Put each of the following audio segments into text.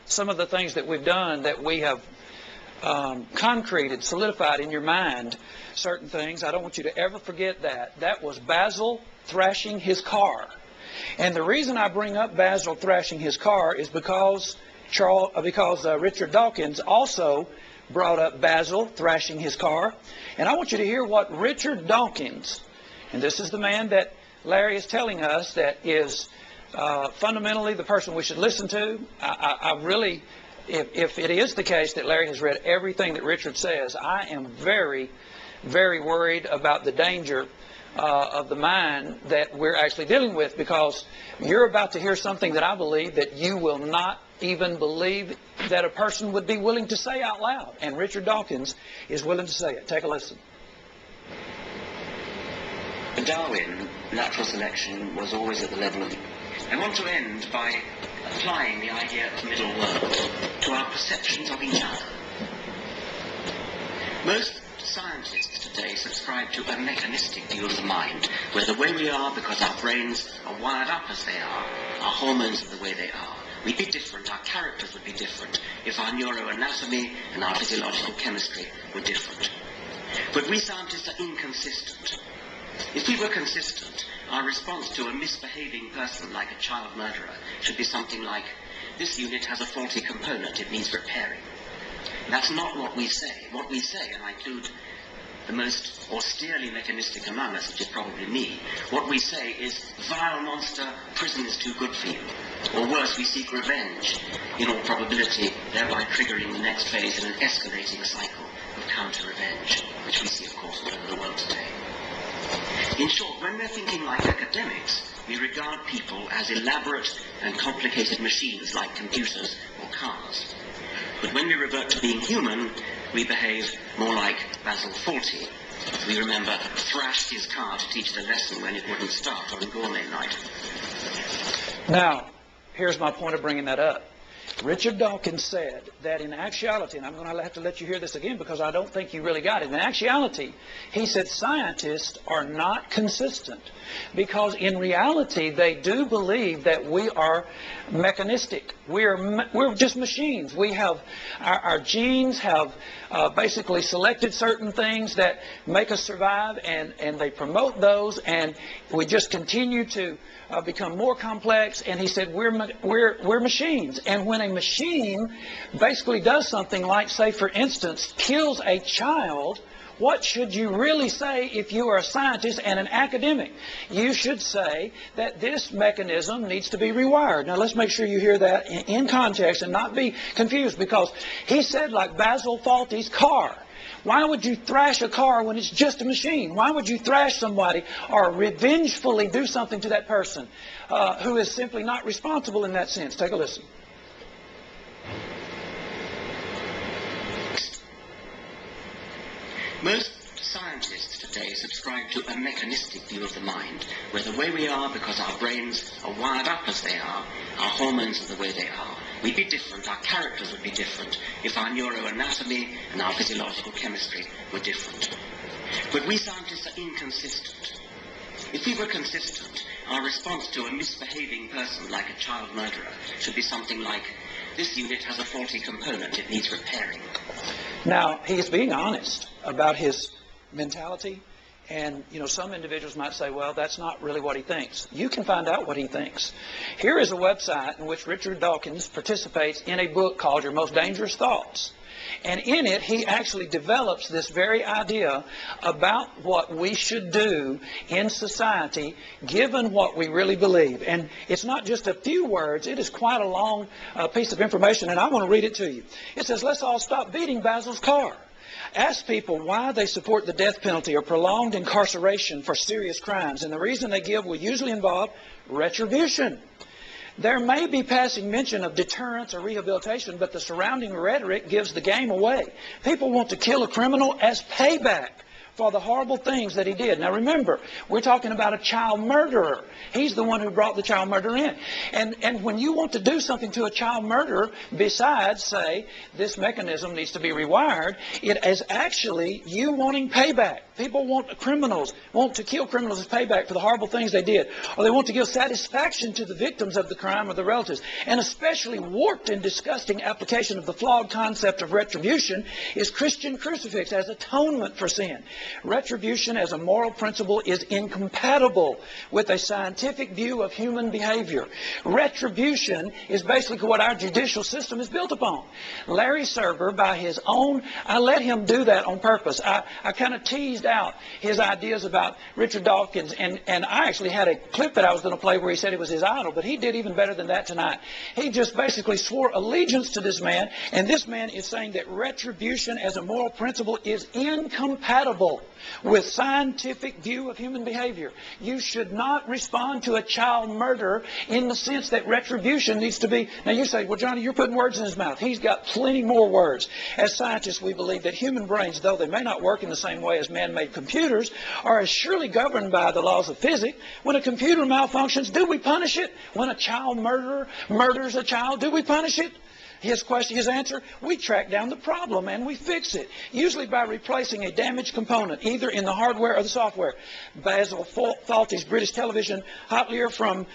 some of the things that we've done, that we have concreted, solidified in your mind certain things. I don't want you to ever forget that. That was Basil thrashing his car. And the reason I bring up Basil thrashing his car is because Richard Dawkins also brought up Basil thrashing his car. And I want you to hear what Richard Dawkins, and this is the man that Larry is telling us that is fundamentally the person we should listen to. I really, if it is the case that Larry has read everything that Richard says, I am very, very worried about the danger of the mind that we're actually dealing with, because you're about to hear something that I believe that you will not even believe that a person would be willing to say out loud. And Richard Dawkins is willing to say it. Take a listen. For Darwin, natural selection was always at the level of... I want to end by applying the idea of middle world to our perceptions of each other. Most scientists today subscribe to a mechanistic view of the mind, where the way we are because our brains are wired up as they are, our hormones are the way they are. We'd be different, our characters would be different if our neuroanatomy and our physiological chemistry were different. But we scientists are inconsistent. If we were consistent, our response to a misbehaving person like a child murderer should be something like, this unit has a faulty component, it needs repairing. That's not what we say. What we say, and I include the most austerely mechanistic among us, which is probably me, what we say is, vile monster, prison is too good for you. Or worse, we seek revenge, in all probability, thereby triggering the next phase in an escalating cycle of counter-revenge, which we see, of course, all over the world today. In short, when we're thinking like academics, we regard people as elaborate and complicated machines like computers or cars. But when we revert to being human, we behave more like Basil Fawlty. We remember thrashed his car to teach it a lesson when it wouldn't start on gourmet night. Now, here's my point of bringing that up. Richard Dawkins said that in actuality, and I'm going to have to let you hear this again because I don't think you really got it. In actuality, he said scientists are not consistent because in reality they do believe that we are mechanistic. We're just machines. We have our genes have basically selected certain things that make us survive, and they promote those, and we just continue to become more complex. And he said we're machines, and when a machine basically does something like, say for instance, kills a child, what should you really say if you are a scientist and an academic? You should say that this mechanism needs to be rewired. Now let's make sure you hear that in context and not be confused, because he said like Basil Fawlty's car. Why would you thrash a car when it's just a machine? Why would you thrash somebody or revengefully do something to that person who is simply not responsible in that sense? Take a listen. Most scientists today subscribe to a mechanistic view of the mind, where the way we are because our brains are wired up as they are, our hormones are the way they are. We'd be different, our characters would be different if our neuroanatomy and our physiological chemistry were different. But we scientists are inconsistent. If we were consistent, our response to a misbehaving person like a child murderer should be something like, this unit has a faulty component, it needs repairing. Now, he is being honest about his mentality. And, some individuals might say, well, that's not really what he thinks. You can find out what he thinks. Here is a website in which Richard Dawkins participates in a book called Your Most Dangerous Thoughts. And in it, he actually develops this very idea about what we should do in society, given what we really believe. And it's not just a few words. It is quite a long piece of information, and I want to read it to you. It says, let's all stop beating Basil's car. Ask people why they support the death penalty or prolonged incarceration for serious crimes, and the reason they give will usually involve retribution. There may be passing mention of deterrence or rehabilitation, but the surrounding rhetoric gives the game away. People want to kill a criminal as payback for the horrible things that he did. Now remember, we're talking about a child murderer. He's the one who brought the child murderer in. And when you want to do something to a child murderer, besides say, this mechanism needs to be rewired, it is actually you wanting payback. People want to kill criminals as payback for the horrible things they did. Or they want to give satisfaction to the victims of the crime or the relatives. And especially warped and disgusting application of the flawed concept of retribution is Christian crucifix as atonement for sin. Retribution as a moral principle is incompatible with a scientific view of human behavior. Retribution is basically what our judicial system is built upon. Larry Surber, by his own, I let him do that on purpose. I kind of teased out his ideas about Richard Dawkins, and I actually had a clip that I was going to play where he said it was his idol, but he did even better than that tonight. He just basically swore allegiance to this man, and this man is saying that retribution as a moral principle is incompatible with scientific view of human behavior. You should not respond to a child murderer in the sense that retribution needs to be... Now you say, well, Johnny, you're putting words in his mouth. He's got plenty more words. As scientists, we believe that human brains, though they may not work in the same way as man-made computers, are as surely governed by the laws of physics. When a computer malfunctions, do we punish it? When a child murderer murders a child, do we punish it? His answer, we track down the problem and we fix it, usually by replacing a damaged component, either in the hardware or the software. Basil Fawlty's British television hotelier from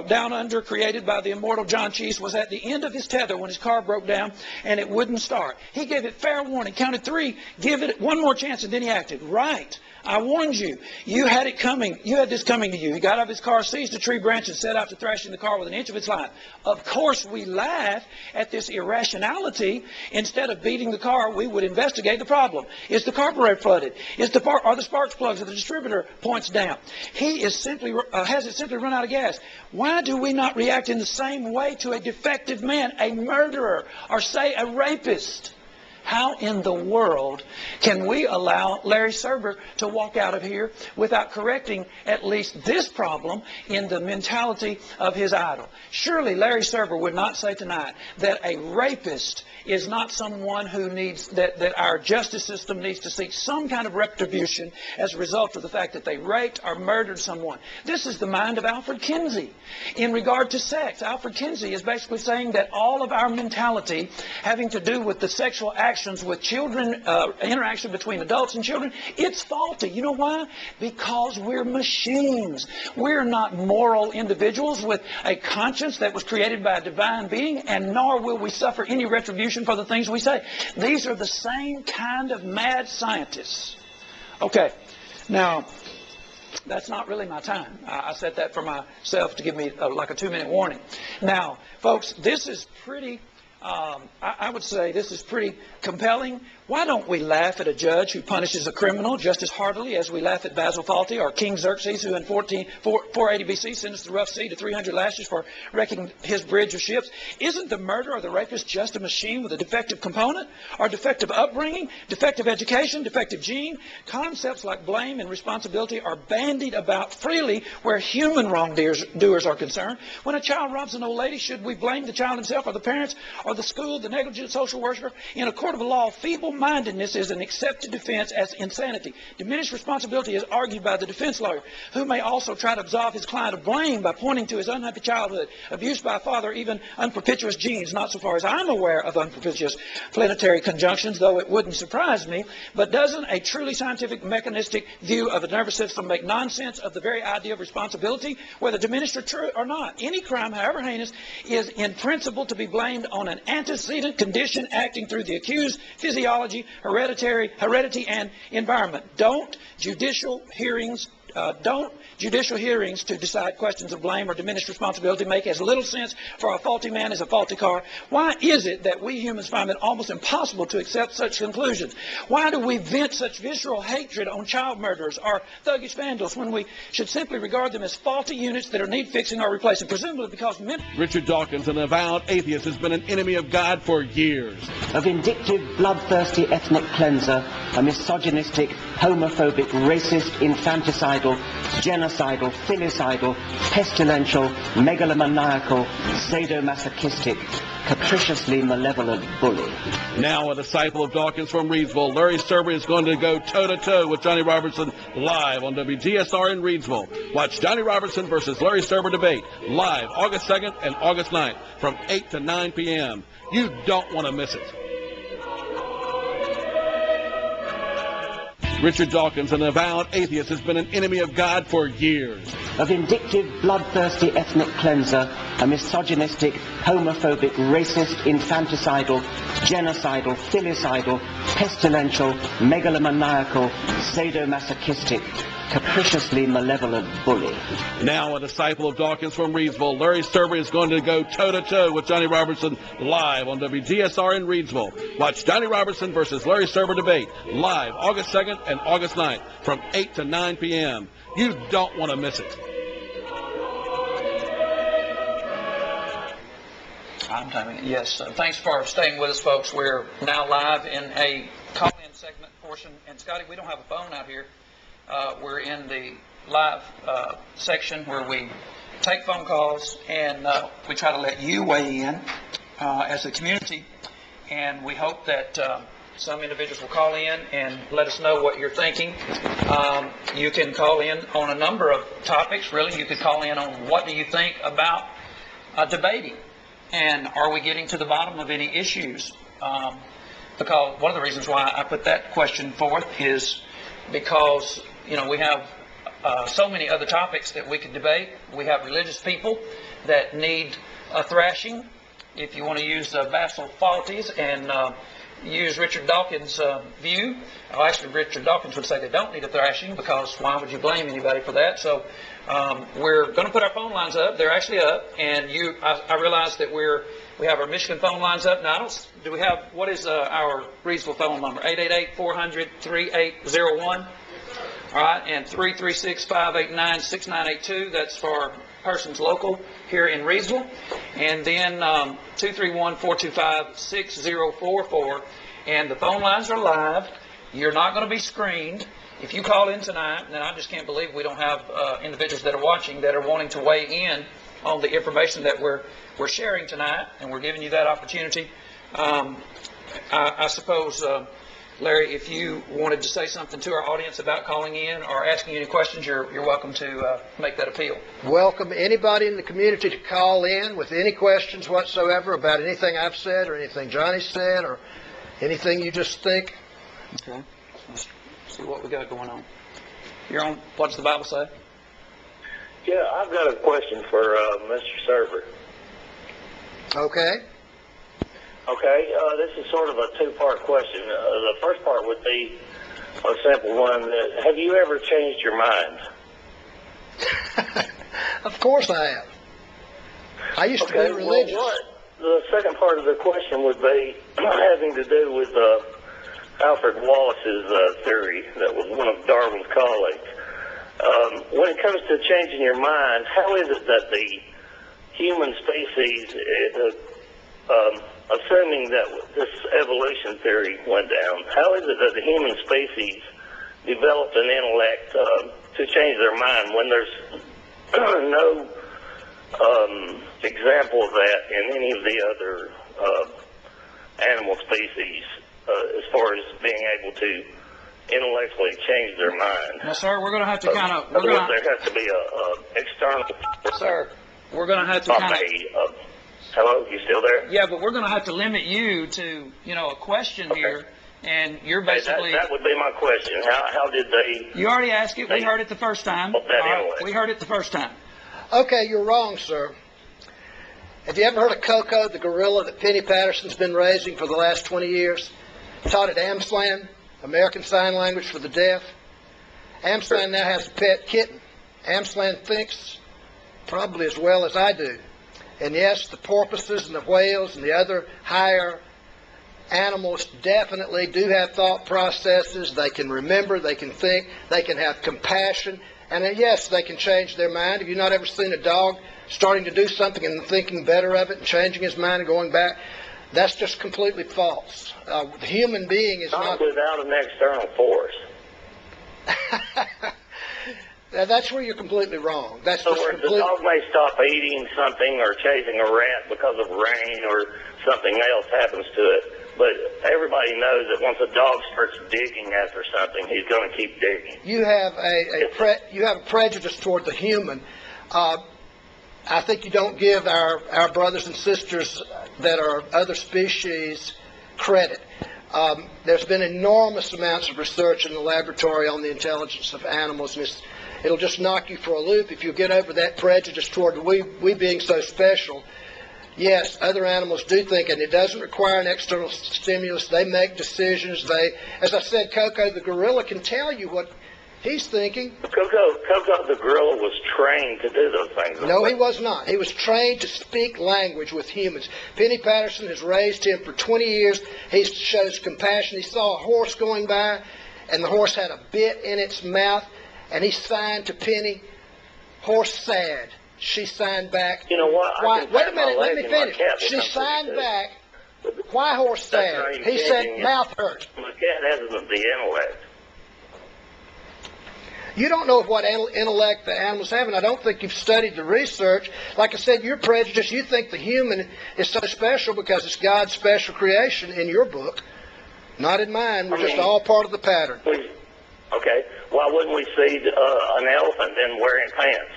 Down Under, created by the immortal John Cheese, was at the end of his tether when his car broke down and it wouldn't start. He gave it fair warning, counted 3, give it one more chance, and then he acted. Right. I warned you. You had it coming. You had this coming to you. He got out of his car, seized a tree branch, and set out to thrash in the car with an inch of its life. Of course, we laugh at this irrationality. Instead of beating the car, we would investigate the problem. Is the carburetor flooded? Are the spark plugs of the distributor points down? Has it simply run out of gas? Why do we not react in the same way to a defective man, a murderer, or say a rapist? How in the world can we allow Larry Surber to walk out of here without correcting at least this problem in the mentality of his idol? Surely Larry Surber would not say tonight that a rapist is not someone who needs, that our justice system needs to seek some kind of retribution as a result of the fact that they raped or murdered someone. This is the mind of Alfred Kinsey. In regard to sex, Alfred Kinsey is basically saying that all of our mentality having to do with the sexual actions with children, interaction between adults and children, it's faulty. You know why? Because we're machines. We're not moral individuals with a conscience that was created by a divine being, and nor will we suffer any retribution for the things we say. These are the same kind of mad scientists. Okay, now, that's not really my time. I set that for myself to give me like a 2-minute warning. Now, folks, this is pretty... I would say this is pretty compelling. Why don't we laugh at a judge who punishes a criminal just as heartily as we laugh at Basil Fawlty or King Xerxes, who in 480 BC sentenced the rough sea to 300 lashes for wrecking his bridge of ships? Isn't the murderer or the rapist just a machine with a defective component, or defective upbringing, defective education, defective gene? Concepts like blame and responsibility are bandied about freely where human wrongdoers are concerned. When a child robs an old lady, should we blame the child himself or the parents or the school, the negligent social worker? In a court of law, feeble-mindedness is an accepted defense as insanity. Diminished responsibility is argued by the defense lawyer, who may also try to absolve his client of blame by pointing to his unhappy childhood, abuse by a father, even unpropitious genes, not so far as I'm aware of unpropitious planetary conjunctions, though it wouldn't surprise me. But doesn't a truly scientific, mechanistic view of the nervous system make nonsense of the very idea of responsibility, whether diminished or true or not? Any crime, however heinous, is in principle to be blamed on an antecedent condition acting through the accused, physiology, heredity, and environment. Don't judicial hearings to decide questions of blame or diminished responsibility make as little sense for a faulty man as a faulty car? Why is it that we humans find it almost impossible to accept such conclusions? Why do we vent such visceral hatred on child murderers or thuggish vandals when we should simply regard them as faulty units that are need fixing or replacing, presumably because Richard Dawkins, an avowed atheist, has been an enemy of God for years. A vindictive, bloodthirsty ethnic cleanser, a misogynistic, homophobic, racist, infanticidal homicidal, genocidal, filicidal, pestilential, megalomaniacal, sadomasochistic, capriciously malevolent bully. Now a disciple of Dawkins from Reidsville, Larry Surber is going to go toe-to-toe with Johnny Robertson live on WGSR in Reidsville. Watch Johnny Robertson versus Larry Surber debate live August 2nd and August 9th from 8 to 9 p.m. You don't want to miss it. Richard Dawkins, an avowed atheist, has been an enemy of God for years. A vindictive, bloodthirsty ethnic cleanser, a misogynistic, homophobic, racist, infanticidal, genocidal, filicidal, pestilential, megalomaniacal, sadomasochistic, capriciously malevolent bully. Now a disciple of Dawkins from Reidsville, Larry Surber is going to go toe-to-toe with Johnny Robertson live on WGSR in Reidsville. Watch Johnny Robertson versus Larry Surber debate live August 2nd and August 9th from 8 to 9 p.m. You don't want to miss it. I'm timing it. Yes. Thanks for staying with us, folks. We're now live in a call-in segment portion. And, Scotty, we don't have a phone out here. We're in the live section where we take phone calls and we try to let you weigh in as a community. And we hope that some individuals will call in and let us know what you're thinking. You can call in on a number of topics, really. You could call in on what do you think about debating, and are we getting to the bottom of any issues? Because one of the reasons why I put that question forth is because, we have so many other topics that we could debate. We have religious people that need a thrashing. If you want to use Basil Fawlty's and use Richard Dawkins' view, actually Richard Dawkins would say they don't need a thrashing, because why would you blame anybody for that? So we're going to put our phone lines up. They're actually up, and I realize that we have our Michigan phone lines up. Now, what is our Reidsville phone number? 888-400-3801. All right, and 336-589-6982. That's for persons local here in Reidsville. And then 231-425-6044. And the phone lines are live. You're not going to be screened. If you call in tonight, and I just can't believe we don't have individuals that are watching that are wanting to weigh in on the information that we're sharing tonight, and we're giving you that opportunity. I suppose, Larry, if you wanted to say something to our audience about calling in or asking any questions, you're welcome to make that appeal. Welcome anybody in the community to call in with any questions whatsoever about anything I've said or anything Johnny said or anything you just think. Okay. Let's see what we got going on. You're on. What does the Bible say? Yeah, I've got a question for Mr. Surber. Okay. Okay, this is sort of a two-part question. The first part would be a simple one. Have you ever changed your mind? Of course I have. I used to be religious. Well, the second part of the question would be having to do with Alfred Wallace's theory that was one of Darwin's colleagues. When it comes to changing your mind, how is it that the human species, assuming that this evolution theory went down, how is it that the human species developed an intellect to change their mind when there's no example of that in any of the other animal species as far as being able to intellectually change their mind? Now, sir, we're going to have to kind of... there has to be an external... Sir, we're going to have to kind of... Hello, you still there? Yeah, but we're going to have to limit you to, a question here, and you're basically... That would be my question. How did they... You already asked it. We heard it the first time. We heard it the first time. Okay, you're wrong, sir. Have you ever heard of Coco, the gorilla that Penny Patterson's been raising for the last 20 years? Taught at AMSLAN, American Sign Language for the Deaf. AMSLAN now has a pet kitten. AMSLAN thinks probably as well as I do. And yes, the porpoises and the whales and the other higher animals definitely do have thought processes. They can remember, they can think, they can have compassion. And yes, they can change their mind. Have you not ever seen a dog starting to do something and thinking better of it and changing his mind and going back? That's just completely false. The human being is not... without an external force. That's where you're completely wrong. That's So just where the dog may stop eating something or chasing a rat because of rain or something else happens to it. But everybody knows that once a dog starts digging after something, he's going to keep digging. You have a prejudice toward the human. I think you don't give our brothers and sisters that are other species credit. There's been enormous amounts of research in the laboratory on the intelligence of animals, and it'll just knock you for a loop if you get over that prejudice toward we being so special. Yes, other animals do think, and it doesn't require an external stimulus. They make decisions. As I said, Coco the gorilla can tell you what he's thinking. Coco the gorilla was trained to do those things. No, he was not. He was trained to speak language with humans. Penny Patterson has raised him for 20 years. He shows compassion. He saw a horse going by, and the horse had a bit in its mouth, and he signed to Penny, "Horse sad." She signed back. You know what? Wait a minute, let me finish. She signed back, "Why horse sad?" He said, "Mouth hurts." The cat hasn't the intellect. You don't know what intellect the animals have, and I don't think you've studied the research. Like I said, you're prejudiced. You think the human is so special because it's God's special creation in your book. Not in mine. We're just all part of the pattern. Okay. Why wouldn't we see an elephant then wearing pants?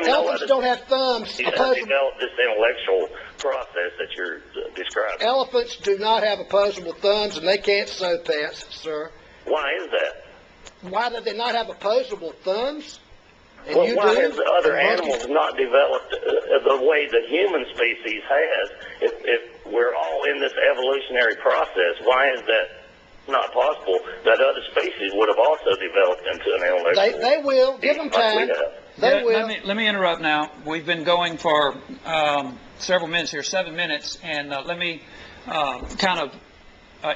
Elephants don't have thumbs. Develop this intellectual process that you're describing. Elephants do not have opposable thumbs, and they can't sew pants, sir. Why is that? Why do they not have opposable thumbs? And Well, you why do? has the other animals not developed the way the human species has? If we're all in this evolutionary process, why is that not possible that other species would have also developed into an intellectual? They will. Give them time. They will. Let me interrupt now. We've been going for several minutes here, 7 minutes, and let me kind of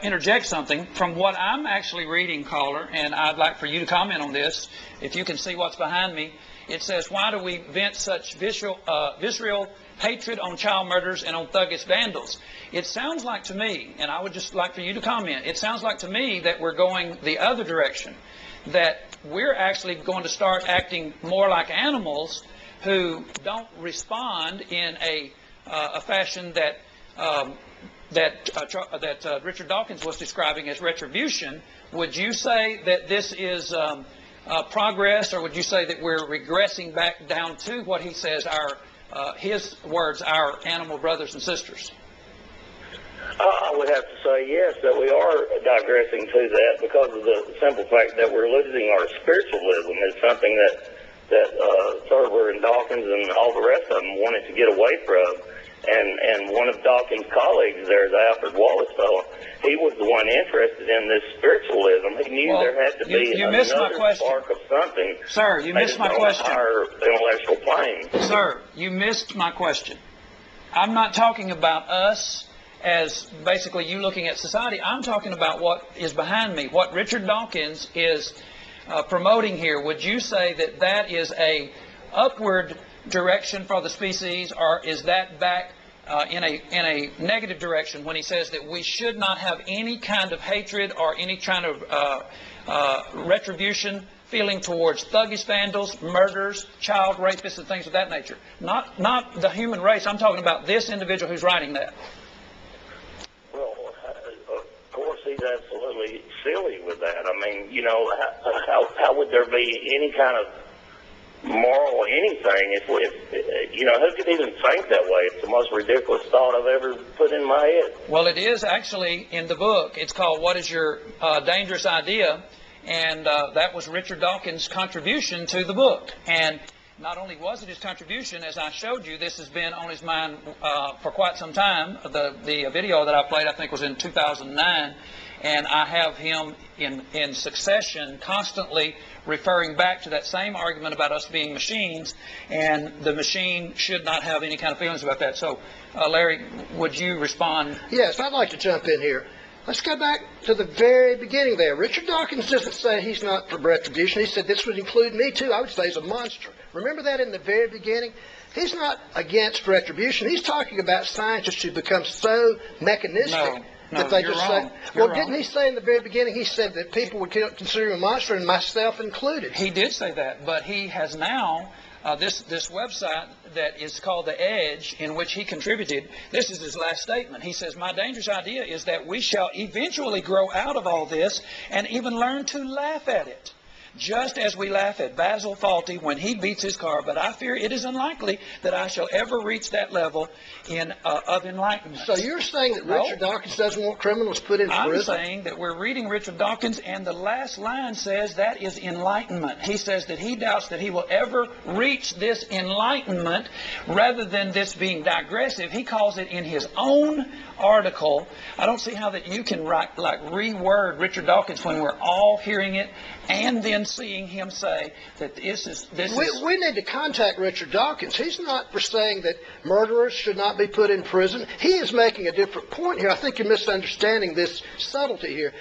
interject something from what I'm actually reading, caller, and I'd like for you to comment on this. If you can see what's behind me, it says, "Why do we vent such visceral hatred on child murderers and on thuggish vandals?" It sounds like to me, and I would just like for you to comment, it sounds like to me that we're going the other direction, that we're actually going to start acting more like animals who don't respond in a fashion that Richard Dawkins was describing as retribution. Would you say that this is progress, or would you say that we're regressing back down to what he says, his words, our animal brothers and sisters? I would have to say yes, that we are digressing to that because of the simple fact that we're losing our spiritualism. It's something that Surber and Dawkins and all the rest of them wanted to get away from. And one of Dawkins' colleagues there, the Alfred Wallace fellow, he was the one interested in this spiritualism. He knew there had to be another spark of something. Sir, you missed my question. On a higher intellectual plane. Sir, you missed my question. I'm not talking about us as basically you looking at society. I'm talking about what is behind me, what Richard Dawkins is promoting here. Would you say that that is a upward direction for the species, or is that back in a negative direction when he says that we should not have any kind of hatred or any kind of retribution feeling towards thuggish vandals, murderers, child rapists, and things of that nature? Not the human race. I'm talking about this individual who's writing that. Well, of course, he's absolutely silly with that. I mean, you know, how would there be any kind of moral anything if you know, who could even think that way? It's the most ridiculous thought I've ever put in my head. Well, it is actually in the book. It's called "What is Your Dangerous Idea?" and that was Richard Dawkins' contribution to the book. And not only was it his contribution, as I showed you, this has been on his mind for quite some time. The video that I played, I think, was in 2009, and I have him in succession constantly referring back to that same argument about us being machines, and the machine should not have any kind of feelings about that. So, Larry, would you respond? Yes, I'd like to jump in here. Let's go back to the very beginning there. Richard Dawkins doesn't say he's not for retribution. He said this would include me too. I would say he's a monster. Remember that in the very beginning? He's not against retribution. He's talking about scientists who become so mechanistic. that they you're just wrong. say? You're Well, didn't wrong. he say in the very beginning, he said that people would consider him a monster, and myself included? He did say that, but he has now, this website that is called The Edge, in which he contributed, this is his last statement. He says, "My dangerous idea is that we shall eventually grow out of all this and even learn to laugh at it, just as we laugh at Basil Fawlty when he beats his car, but I fear it is unlikely that I shall ever reach that level of enlightenment." So you're saying that No. Richard Dawkins doesn't want criminals put in I'm prison? saying that we're reading Richard Dawkins, and the last line says that is enlightenment. He says that he doubts that he will ever reach this enlightenment rather than this being digressive. He calls it in his own article. I don't see how that you can reword Richard Dawkins when we're all hearing it and then seeing him say that this is. We need to contact Richard Dawkins. He's not for saying that murderers should not be put in prison. He is making a different point here. I think you're misunderstanding this subtlety here.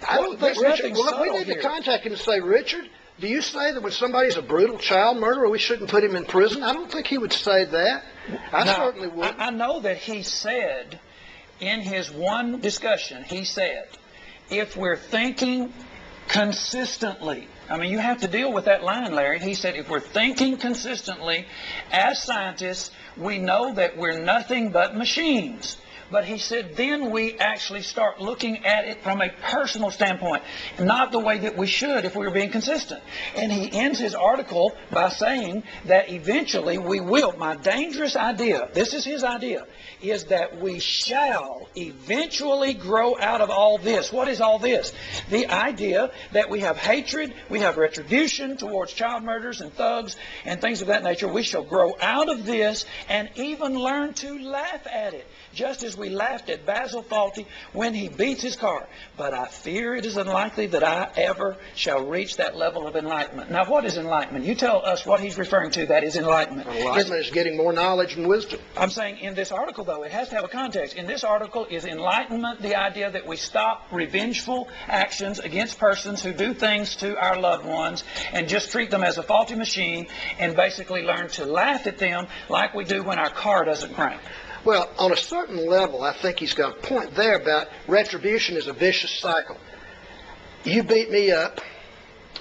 I don't think there's Richard. nothing Well, we subtle need here. to contact him and say, Richard, do you say that when somebody's a brutal child murderer, we shouldn't put him in prison? I don't think he would say that. I Now, certainly would. I know that he said in his one discussion, he said, if we're thinking consistently, I mean, you have to deal with that line, Larry. He said, if we're thinking consistently as scientists, we know that we're nothing but machines. But he said, then we actually start looking at it from a personal standpoint, not the way that we should if we were being consistent. And he ends his article by saying that eventually we will. My dangerous idea, this is his idea, is that we shall eventually grow out of all this. What is all this? The idea that we have hatred, we have retribution towards child murderers and thugs and things of that nature. We shall grow out of this and even learn to laugh at it, just as we laughed at Basil Fawlty when he beats his car. But I fear it is unlikely that I ever shall reach that level of enlightenment. Now, what is enlightenment? You tell us what he's referring to that is enlightenment. Enlightenment is getting more knowledge and wisdom. I'm saying in this article, though, it has to have a context. In this article, is enlightenment the idea that we stop revengeful actions against persons who do things to our loved ones and just treat them as a faulty machine and basically learn to laugh at them like we do when our car doesn't crank? Well, on a certain level, I think he's got a point there about retribution is a vicious cycle. You beat me up,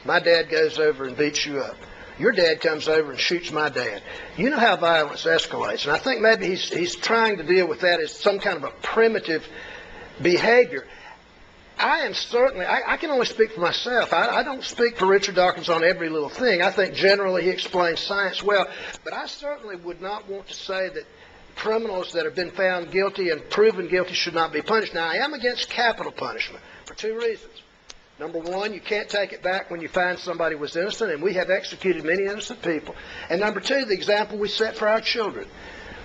my dad goes over and beats you up. Your dad comes over and shoots my dad. You know how violence escalates. And I think maybe he's trying to deal with that as some kind of a primitive behavior. I am certainly, I can only speak for myself. I don't speak for Richard Dawkins on every little thing. I think generally he explains science well. But I certainly would not want to say that criminals that have been found guilty and proven guilty should not be punished. Now, I am against capital punishment for two reasons. Number one, you can't take it back when you find somebody was innocent, and we have executed many innocent people. And number two, the example we set for our children.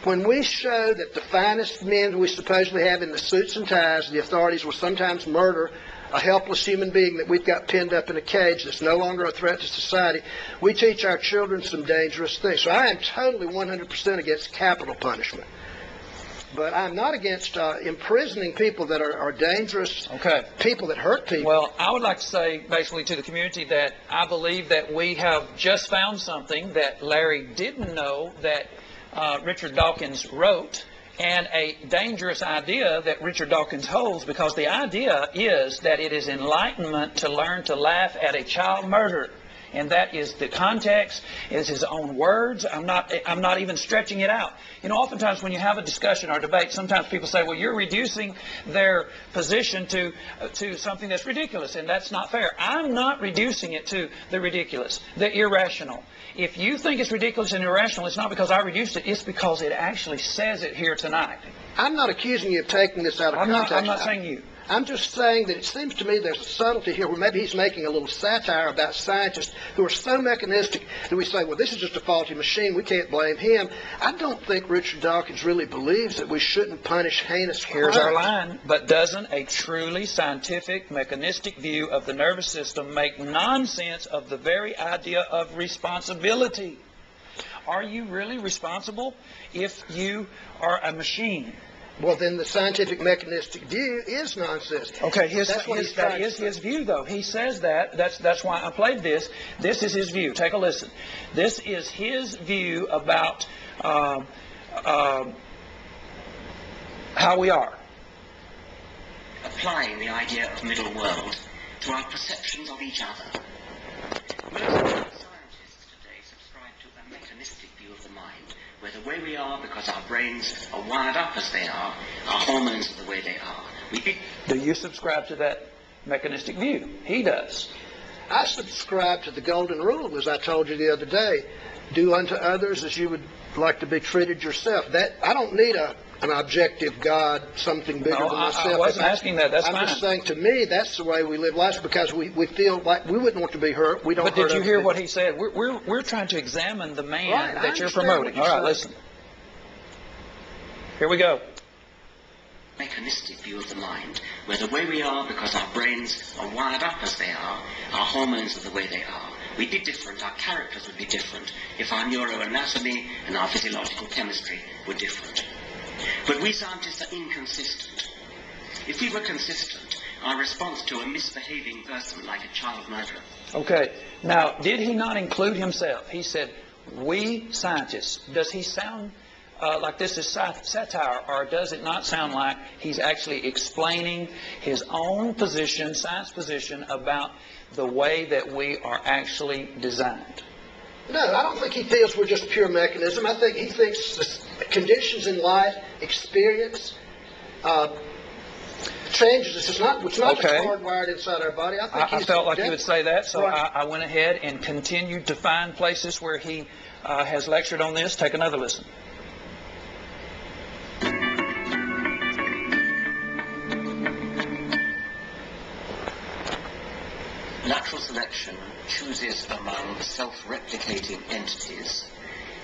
When we show that the finest men we supposedly have in the suits and ties, the authorities will sometimes murder a helpless human being that we've got pinned up in a cage that's no longer a threat to society, we teach our children some dangerous things. So I am totally 100% against capital punishment. But I'm not against imprisoning people that are dangerous, people that hurt people. Well, I would like to say basically to the community that I believe that we have just found something that Larry didn't know that Richard Dawkins wrote, and a dangerous idea that Richard Dawkins holds, because the idea is that it is enlightenment to learn to laugh at a child murderer. And that is the context, is his own words. I'm not even stretching it out. You know, oftentimes when you have a discussion or debate, sometimes people say, well, you're reducing their position to something that's ridiculous, and that's not fair. I'm not reducing it to the ridiculous, the irrational. If you think it's ridiculous and irrational, it's not because I reduced it, it's because it actually says it here tonight. I'm not accusing you of taking this out of context. I'm not saying you. I'm just saying that it seems to me there's a subtlety here where maybe he's making a little satire about scientists who are so mechanistic that we say, well, this is just a faulty machine, we can't blame him. I don't think Richard Dawkins really believes that we shouldn't punish heinous crimes. Here's our line. But doesn't a truly scientific, mechanistic view of the nervous system make nonsense of the very idea of responsibility? Are you really responsible if you are a machine? Well, then the scientific mechanistic view is nonsense. Okay, that is his view, though. He says that. That's why I played this. This is his view. Take a listen. This is his view about how we are. applying the idea of middle world to our perceptions of each other. Most scientists today subscribe to a mechanistic view of the mind, where the way we are because our brains are wired up as they are, our hormones are the way they are. Do you subscribe to that mechanistic view? He does. I subscribe to the golden rule, as I told you the other day. Do unto others as you would like to be treated yourself. That I don't need an objective God, something bigger than myself. I wasn't asking that. That's fine. I'm just saying, to me, that's the way we live life, because we feel like we wouldn't want to be hurt. We don't. But did you hear what he said? We're trying to examine the man that you're promoting. All right, listen. Here we go. Mechanistic view of the mind, where the way we are because our brains are wired up as they are, our hormones are the way they are. We'd be different, our characters would be different if our neuroanatomy and our physiological chemistry were different. But we scientists are inconsistent. If we were consistent, our response to a misbehaving person like a child murderer. Okay. Now, did he not include himself? He said, we scientists. Does he sound like this is satire, or does it not sound like he's actually explaining his own position, science position, about the way that we are actually designed? No, I don't think he feels we're just pure mechanism. I think he thinks the conditions in life, experience, changes us. It's not just hardwired inside our body. I felt like he would say that, so I went ahead and continued to find places where he has lectured on this. Take another listen. Natural selection chooses among self-replicating entities.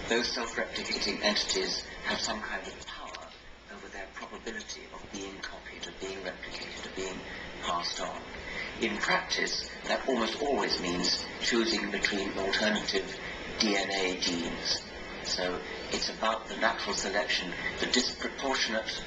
Those self-replicating entities have some kind of power over their probability of being copied, of being replicated, of being passed on. In practice, that almost always means choosing between alternative DNA genes. So it's about the natural selection, the disproportionate.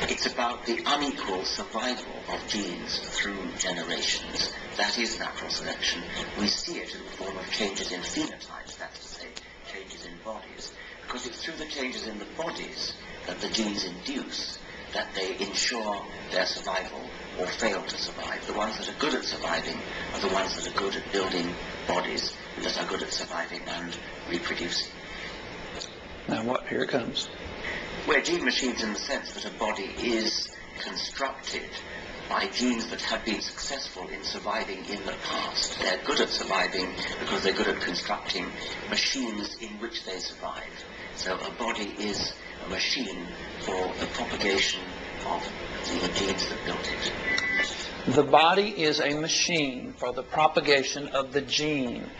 It's about the unequal survival of genes through generations. That is natural selection. We see it in the form of changes in phenotypes, that's to say, changes in bodies, because it's through the changes in the bodies that the genes induce that they ensure their survival or fail to survive. The ones that are good at surviving are the ones that are good at building bodies, and that are good at surviving and reproducing. Now what? Here it comes. We're gene machines in the sense that a body is constructed by genes that have been successful in surviving in the past. They're good at surviving because they're good at constructing machines in which they survive. So a body is a machine for the propagation of the genes that built it. The body is a machine for the propagation of the gene.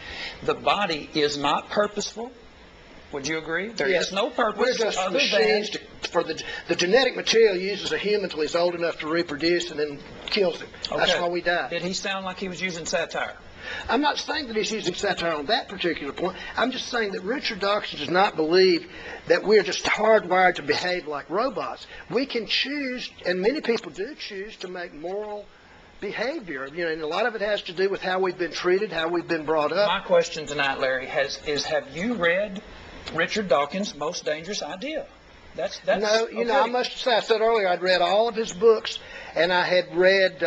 The body is not purposeful. Would you agree? There is no purpose. We're just machines for the genetic material uses a human until he's old enough to reproduce and then kills him. Okay. That's why we die. Did he sound like he was using satire? I'm not saying that he's using satire on that particular point. I'm just saying that Richard Dawkins does not believe that we're just hardwired to behave like robots. We can choose, and many people do choose, to make moral behavior. And a lot of it has to do with how we've been treated, how we've been brought up. My question tonight, Larry, is have you read Richard Dawkins' Most Dangerous Idea? That's no, I must say, I said earlier, I'd read all of his books, and I had read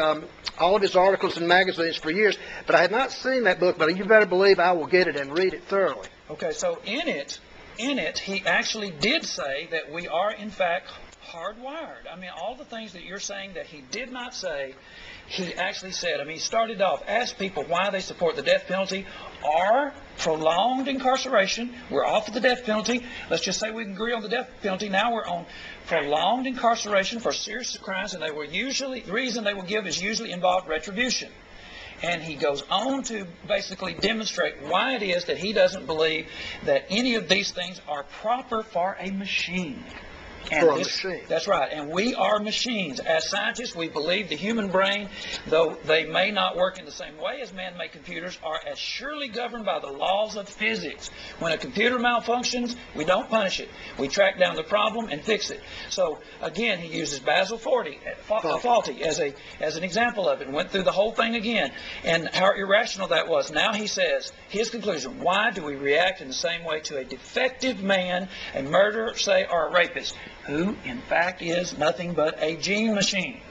all of his articles in magazines for years, but I had not seen that book, but you better believe I will get it and read it thoroughly. Okay, so in it, he actually did say that we are, in fact, hardwired. I mean, all the things that you're saying that he did not say, he actually said. I mean, he started off, asked people why they support the death penalty or prolonged incarceration. We're off of the death penalty. Let's just say we can agree on the death penalty. Now we're on prolonged incarceration for serious crimes, and the reason they will give is usually involved retribution. And he goes on to basically demonstrate why it is that he doesn't believe that any of these things are proper for a machine. Machine. That's right. And we are machines. As scientists, we believe the human brain, though they may not work in the same way as man-made computers, are as surely governed by the laws of physics. When a computer malfunctions, we don't punish it. We track down the problem and fix it. So, again, he uses Basil Fawlty as an example of it, and went through the whole thing again, and how irrational that was. Now he says, his conclusion, why do we react in the same way to a defective man, a murderer, say, or a rapist? who in fact is nothing but a gene machine.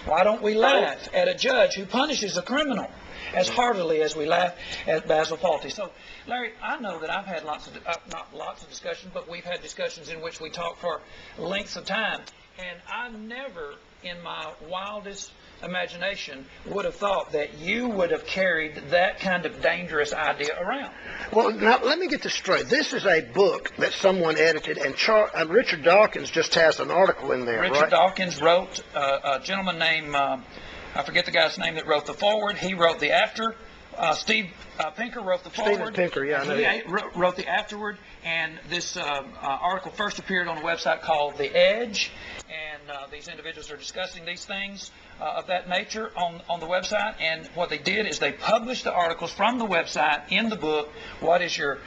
Why don't we laugh at a judge who punishes a criminal as heartily as we laugh at Basil Fawlty? So, Larry, I know that I've had lots of, not lots of discussions, but we've had discussions in which we talk for lengths of time. And I never, in my wildest imagination, would have thought that you would have carried that kind of dangerous idea around. Well, now, let me get this straight. This is a book that someone edited, and Richard Dawkins just has an article in there, Richard right? Dawkins wrote, a gentleman named, I forget the guy's name that wrote the foreword. He wrote the after. Steve Pinker wrote the foreword. Stephen Pinker, yeah, I know He that. wrote the afterward, and this article first appeared on a website called The Edge, and these individuals are discussing these things of that nature on the website, and what they did is they published the articles from the website in the book, What is Your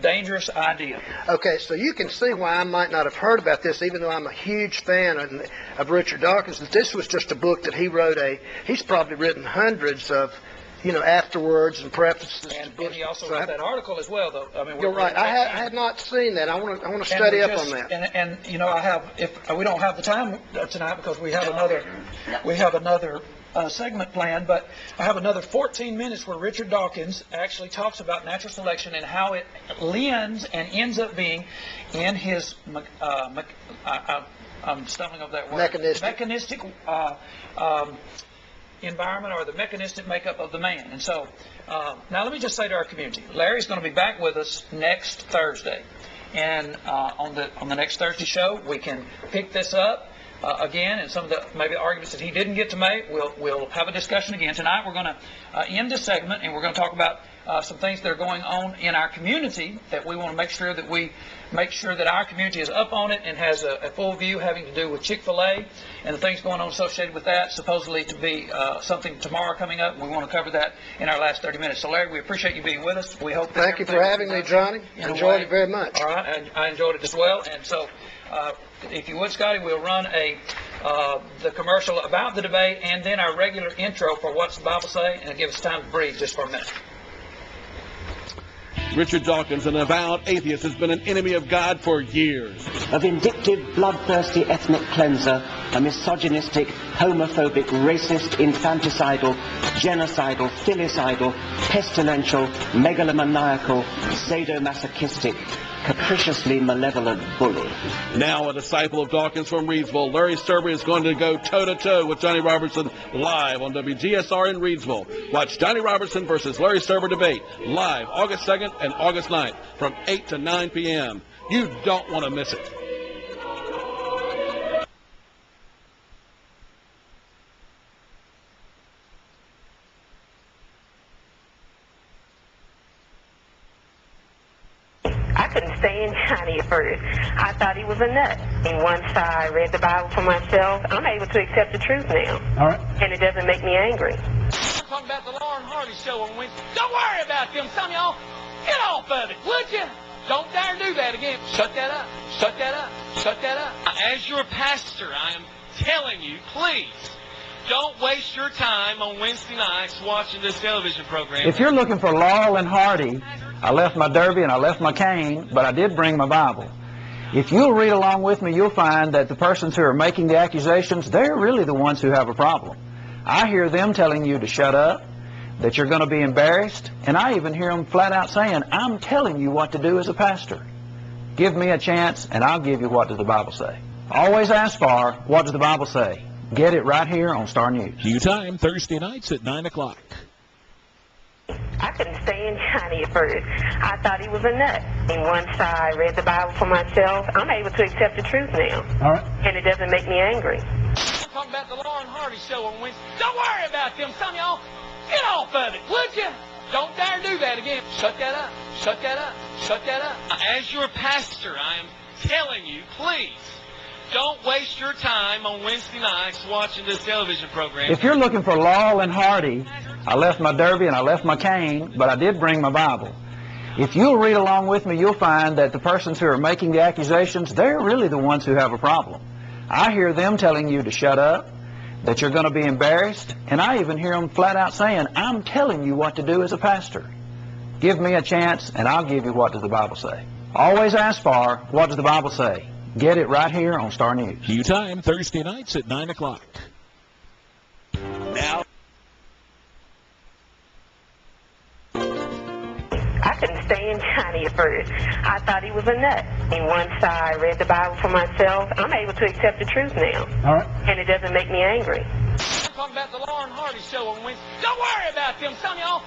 Dangerous Idea? Okay, so you can see why I might not have heard about this, even though I'm a huge fan of Richard Dawkins. This was just a book that he wrote. He's probably written hundreds of, afterwords and prefaces. And he also wrote that article as well, though. I mean, You're right. I had not seen that. I want to study up on that. And I have. If we don't have the time tonight because we have another segment planned, but I have another 14 minutes where Richard Dawkins actually talks about natural selection and how it lends and ends up being in his. I'm stumbling over that word. Mechanistic environment, or the mechanistic makeup of the man. And so, now let me just say to our community, Larry's going to be back with us next Thursday. And on the next Thursday show, we can pick this up again, and some of the maybe arguments that he didn't get to make, we'll have a discussion again. Tonight we're going to end this segment, and we're going to talk about some things that are going on in our community that we want to make sure that our community is up on it and has a full view, having to do with Chick-fil-A and the things going on associated with that, supposedly to be something tomorrow coming up. We want to cover that in our last 30 minutes. So, Larry, we appreciate you being with us. We hope. Thank you for having me, Johnny. Enjoyed it very much. All right, I enjoyed it as well. And so, if you would, Scotty, we'll run the commercial about the debate and then our regular intro for What's the Bible Say, and it'll give us time to breathe just for a minute. Richard Dawkins, an avowed atheist, has been an enemy of God for years. A vindictive, bloodthirsty ethnic cleanser, a misogynistic, homophobic, racist, infanticidal, genocidal, filicidal, pestilential, megalomaniacal, sadomasochistic, capriciously malevolent bully. Now a disciple of Dawkins from Reidsville, Larry Surber is going to go toe-to-toe with Johnny Robertson live on WGSR in Reidsville. Watch Johnny Robertson versus Larry Surber debate live August 2nd and August 9th from 8 to 9 p.m. You don't want to miss it. I couldn't stand Johnny at first. I thought he was a nut. And once I read the Bible for myself, I'm able to accept the truth now. All right. And it doesn't make me angry. I'm talking about the Lauren Hardy show on Wednesday. Don't worry about them. Some of y'all, get off of it, would you? Don't dare do that again. Shut that up. Shut that up. Shut that up. As your pastor, I am telling you, please, don't waste your time on Wednesday nights watching this television program. If you're looking for Laurel and Hardy, I left my derby and I left my cane, but I did bring my Bible. If you'll read along with me, you'll find that the persons who are making the accusations, they're really the ones who have a problem. I hear them telling you to shut up, that you're going to be embarrassed, and I even hear them flat out saying, I'm telling you what to do as a pastor. Give me a chance, and I'll give you what does the Bible say. Always ask for, what does the Bible say? Get it right here on Star News. Due time, Thursday nights at 9 o'clock. I couldn't stand Johnny at first. I thought he was a nut. And once I read the Bible for myself, I'm able to accept the truth now. All right. And it doesn't make me angry. I'm talking about the Lauren Hardy show on Wednesday. Don't worry about them. Some of y'all, get off of it, would you? Don't dare do that again. Shut that up. Shut that up. Shut that up. As your pastor, I am telling you, please, don't waste your time on Wednesday nights watching this television program. If you're looking for Laurel and Hardy, I left my derby and I left my cane, but I did bring my Bible. If you'll read along with me, you'll find that the persons who are making the accusations, they're really the ones who have a problem. I hear them telling you to shut up, that you're going to be embarrassed, and I even hear them flat out saying, I'm telling you what to do as a pastor. Give me a chance, and I'll give you what does the Bible say. Always ask for, what does the Bible say? Get it right here on Star News. New time, Thursday nights at 9 o'clock. Now, I couldn't stand Johnny at first. I thought he was a nut. And once I read the Bible for myself, I'm able to accept the truth now. All right. And it doesn't make me angry. I'm talking about the Lauren Hardy show on Wednesday. Don't worry about them. Some of y'all,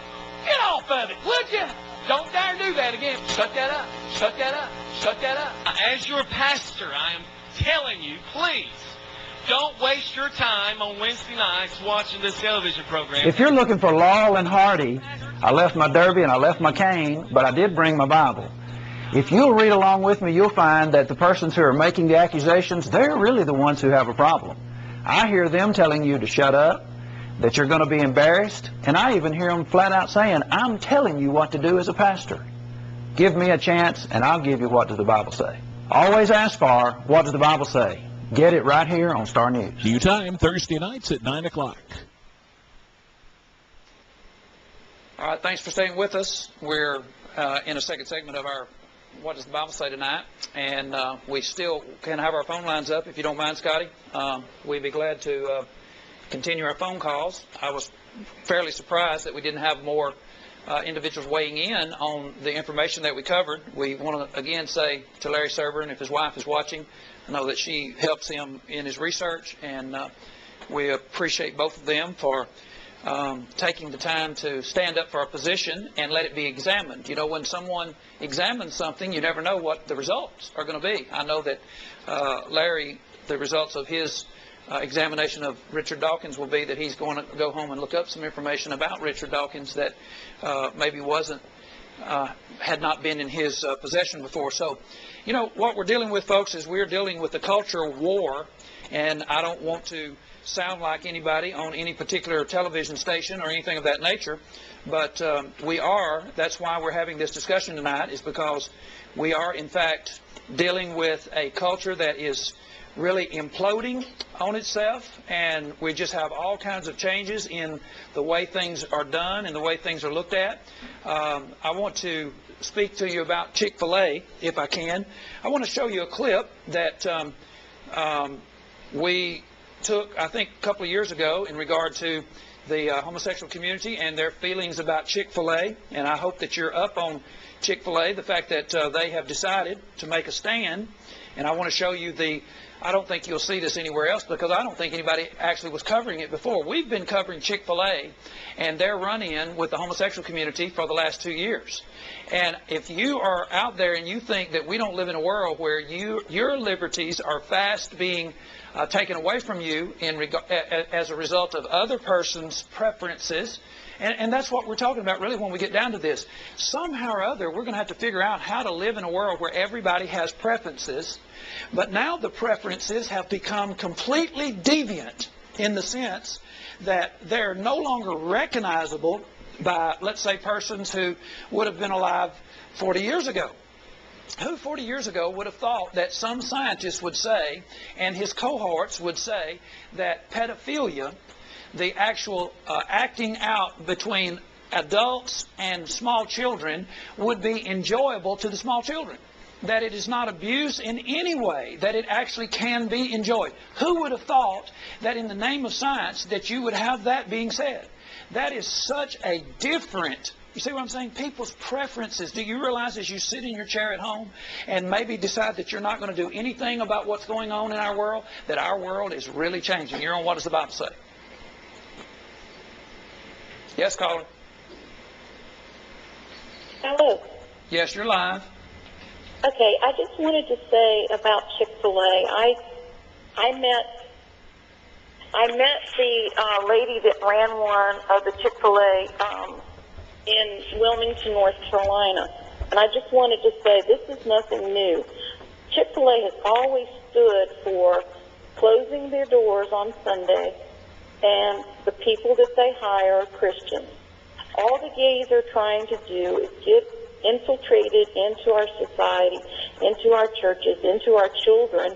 get off of it, would you? Don't dare do that again. Shut that up. Shut that up. Shut that up. As your pastor, I am telling you, please, don't waste your time on Wednesday nights watching this television program. If you're looking for Laurel and Hardy, I left my derby and I left my cane, but I did bring my Bible. If you'll read along with me, you'll find that the persons who are making the accusations, they're really the ones who have a problem. I hear them telling you to shut up, that you're going to be embarrassed, and I even hear them flat out saying, I'm telling you what to do as a pastor. Give me a chance, and I'll give you what does the Bible say. Always ask for, what does the Bible say? Get it right here on Star News. New time, Thursday nights at 9 o'clock. All right, thanks for staying with us. We're in a second segment of our What Does the Bible Say tonight, and we still can have our phone lines up if you don't mind, Scotty. We'd be glad to continue our phone calls. I was fairly surprised that we didn't have more individuals weighing in on the information that we covered. We want to again say to Larry Surber, and if his wife is watching, I know that she helps him in his research, and we appreciate both of them for taking the time to stand up for a position and let it be examined. You know, when someone examines something, you never know what the results are going to be. I know that Larry, the results of his examination of Richard Dawkins will be that he's going to go home and look up some information about Richard Dawkins that maybe had not been in his possession before. So, you know, what we're dealing with, folks, is we're dealing with the cultural war, and I don't want to sound like anybody on any particular television station or anything of that nature, but that's why we're having this discussion tonight, is because we are, in fact, dealing with a culture that is really imploding on itself, and we just have all kinds of changes in the way things are done and the way things are looked at. I want to speak to you about Chick-fil-A, if I can. I want to show you a clip that we took, I think, a couple of years ago in regard to the homosexual community and their feelings about Chick-fil-A, and I hope that you're up on Chick-fil-A, the fact that they have decided to make a stand, and I want to show you I don't think you'll see this anywhere else because I don't think anybody actually was covering it before. We've been covering Chick-fil-A and their run-in with the homosexual community for the last 2 years. And if you are out there and you think that we don't live in a world where your liberties are fast being taken away from you as a result of other person's preferences, and that's what we're talking about really when we get down to this. Somehow or other, we're going to have to figure out how to live in a world where everybody has preferences, but now the preferences have become completely deviant in the sense that they're no longer recognizable by, let's say, persons who would have been alive 40 years ago. Who 40 years ago would have thought that some scientist would say, and his cohorts would say, that pedophilia, the actual acting out between adults and small children, would be enjoyable to the small children? That it is not abuse in any way, that it actually can be enjoyed. Who would have thought that in the name of science that you would have that being said? That is such a different, you see what I'm saying? People's preferences. Do you realize as you sit in your chair at home and maybe decide that you're not going to do anything about what's going on in our world, that our world is really changing? You're on What Does the Bible Say? Yes, caller. Hello. Yes, you're live. Okay, I just wanted to say about Chick-fil-A. I met the lady that ran one of the Chick-fil-A in Wilmington, North Carolina, and I just wanted to say this is nothing new. Chick-fil-A has always stood for closing their doors on Sunday, and the people that they hire are Christians. All the gays are trying to do is get infiltrated into our society, into our churches, into our children,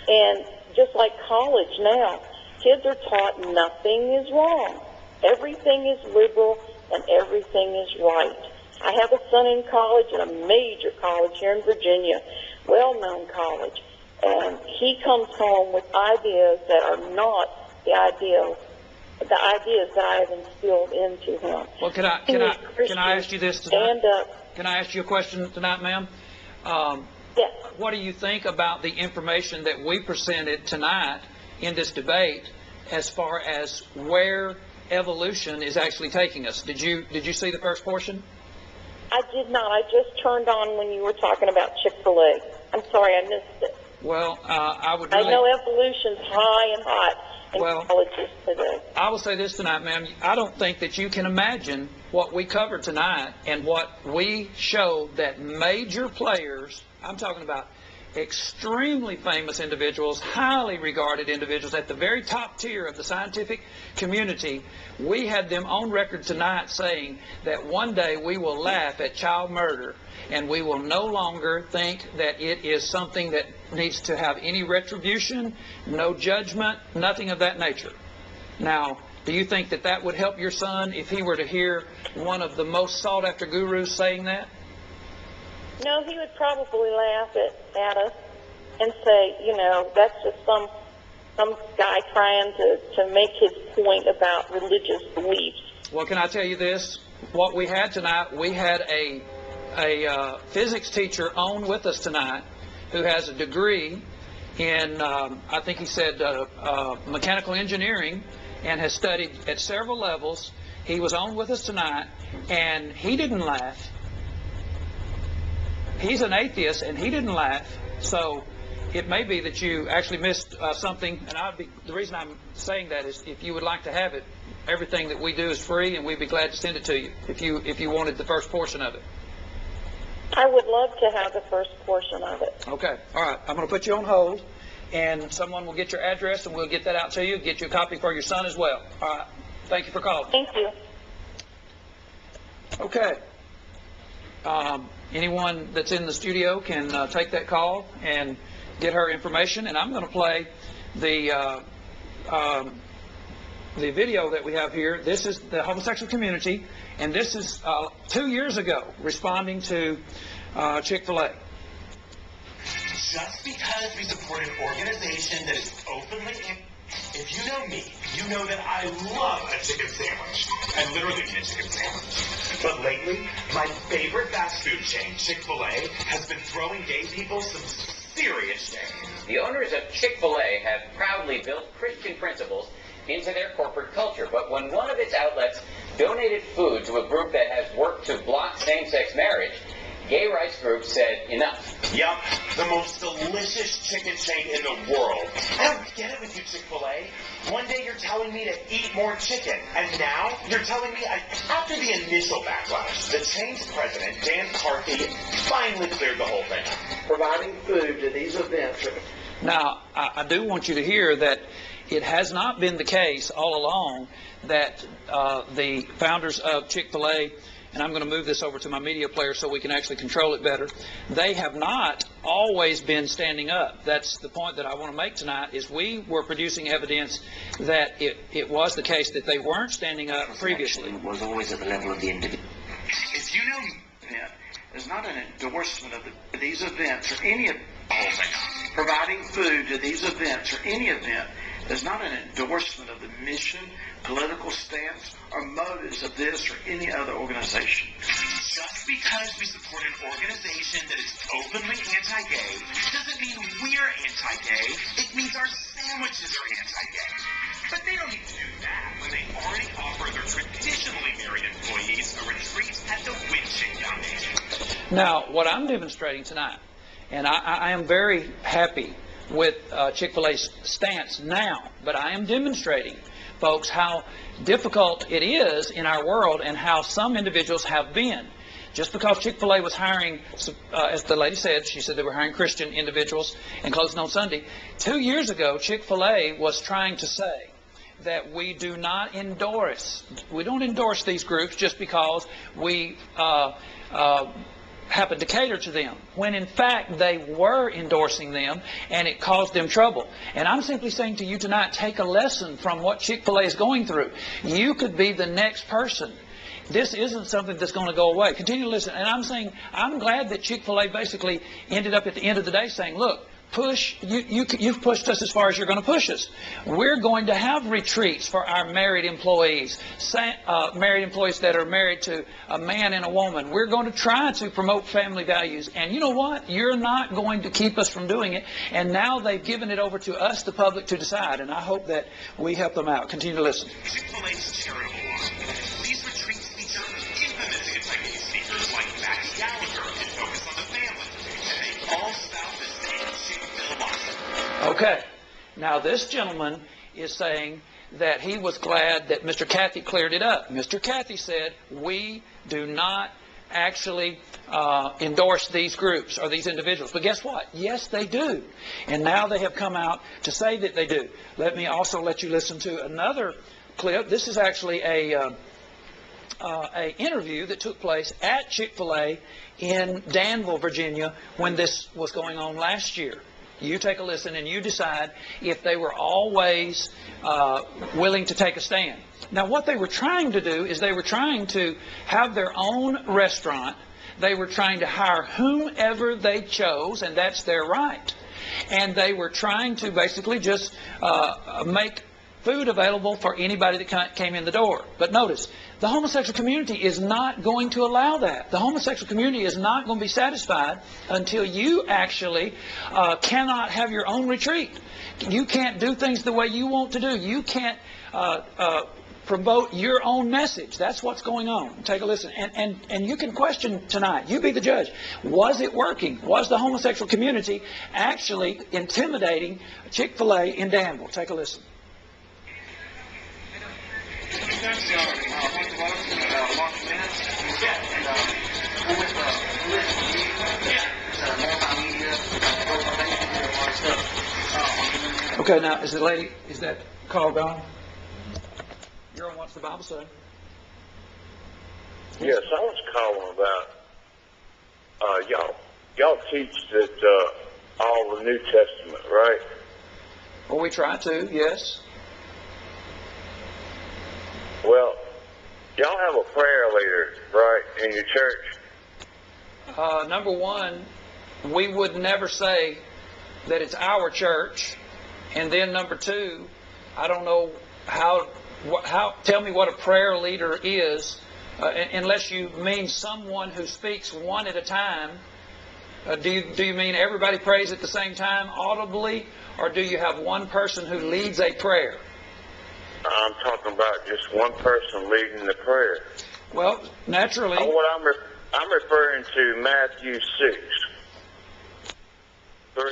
and just like college now, kids are taught nothing is wrong. Everything is liberal and everything is right. I have a son in college, at a major college here in Virginia, well-known college, And he comes home with ideas that are not the ideas that I have instilled into him. Well, can I ask you this tonight? Stand up. Can I ask you a question tonight, ma'am? Yes. What do you think about the information that we presented tonight in this debate as far as where evolution is actually taking us? Did you see the first portion? I did not. I just turned on when you were talking about Chick-fil-A. I'm sorry, I missed it. Well, I would really... I know evolution's high and hot in colleges today. I will say this tonight, ma'am. I don't think that you can imagine what we covered tonight and what we showed that major players, I'm talking about extremely famous individuals, highly regarded individuals at the very top tier of the scientific community, we had them on record tonight saying that one day we will laugh at child murder and we will no longer think that it is something that needs to have any retribution, no judgment, nothing of that nature. Now, do you think that that would help your son if he were to hear one of the most sought after gurus saying that? No, he would probably laugh at us and say, you know, that's just some guy trying to make his point about religious beliefs. Well, can I tell you this? What we had tonight, we had a physics teacher on with us tonight who has a degree in, I think he said, mechanical engineering, and has studied at several levels. He was on with us tonight, and he didn't laugh. He's an atheist, and he didn't laugh. So it may be that you actually missed something. And the reason I'm saying that is if you would like to have it, everything that we do is free, and we'd be glad to send it to you if you wanted the first portion of it. I would love to have the first portion of it. Okay. All right. I'm going to put you on hold, and someone will get your address, and we'll get that out to you, get you a copy for your son as well. All right. Thank you for calling. Thank you. Okay. Anyone that's in the studio can take that call and get her information, and I'm going to play the video that we have here. This is the homosexual community, and this is 2 years ago responding to Chick-fil-A. Just because we support an organization that is openly... If you know me, you know that I love a chicken sandwich. I literally eat a chicken sandwich. But lately, my favorite fast food chain, Chick-fil-A, has been throwing gay people some serious shame. The owners of Chick-fil-A have proudly built Christian principles into their corporate culture. But when one of its outlets donated food to a group that has worked to block same-sex marriage, gay rights groups said enough. Yup, the most delicious chicken chain in the world. I don't get it with you, Chick-fil-A. One day you're telling me to eat more chicken, and now you're telling me after the initial backlash, the chain's president, Dan Carthy, finally cleared the whole thing up. Providing food to these events. Now, I do want you to hear that it has not been the case all along that the founders of Chick-fil-A, and I'm going to move this over to my media player so we can actually control it better, they have not always been standing up. That's the point that I want to make tonight, is we were producing evidence that it was the case that they weren't standing up previously. It was always at the level of the individual. If you know that is not an endorsement of these events or any of the whole thing. Providing food to these events or any event is not an endorsement of the mission, political stance, or motives of this or any other organization. Just because we support an organization that is openly anti-gay doesn't mean we're anti-gay. It means our sandwiches are anti-gay. But they don't need to do that when they already offer their traditionally married employees a retreat at the Winching Foundation. Now, what I'm demonstrating tonight, and I am very happy with Chick-fil-A's stance now, but I am demonstrating, folks, how difficult it is in our world and how some individuals have been. Just because Chick-fil-A was hiring, as the lady said, she said they were hiring Christian individuals and closing on Sunday. 2 years ago, Chick-fil-A was trying to say that we don't endorse these groups just because we happen to cater to them, when in fact they were endorsing them and it caused them trouble. And I'm simply saying to you tonight, take a lesson from what Chick-fil-A is going through. You could be the next person. This isn't something that's going to go away. Continue to listen. And I'm saying, I'm glad that Chick-fil-A basically ended up at the end of the day saying, look, you've pushed us as far as you're going to push us. We're going to have retreats for our married employees, married employees that are married to a man and a woman. We're going to try to promote family values. And you know what? You're not going to keep us from doing it. And now they've given it over to us, the public, to decide. And I hope that we help them out. Continue to listen. Chick-fil-A's charitable arm. These retreats feature infamous Kentucky speakers like Max Gallagher and focus on the family. And they all spout the same Chick-fil-A. Okay. Now this gentleman is saying that he was glad that Mr. Cathy cleared it up. Mr. Cathy said, we do not actually endorse these groups or these individuals. But guess what? Yes, they do. And now they have come out to say that they do. Let me also let you listen to another clip. This is actually a interview that took place at Chick-fil-A in Danville, Virginia, when this was going on last year. You take a listen and you decide if they were always willing to take a stand. Now, what they were trying to do is they were trying to have their own restaurant. They were trying to hire whomever they chose, and that's their right. And they were trying to basically just make food available for anybody that came in the door. But notice, the homosexual community is not going to allow that. The homosexual community is not going to be satisfied until you actually cannot have your own retreat. You can't do things the way you want to do. You can't promote your own message. That's what's going on. Take a listen. And you can question tonight. You be the judge. Was it working? Was the homosexual community actually intimidating Chick-fil-A in Danville? Take a listen. Okay, now, is that call gone? You're on What's the Bible Say? Yes, I was calling about, y'all teach that all the New Testament, right? Well, we try to, yes. Well, y'all have a prayer leader, right, in your church? Number one, we would never say that it's our church. And then number two, I don't know how tell me what a prayer leader is, unless you mean someone who speaks one at a time. Do you mean everybody prays at the same time audibly, or do you have one person who leads a prayer? I'm talking about just one person leading the prayer. Well, naturally. I'm referring to Matthew 6, 3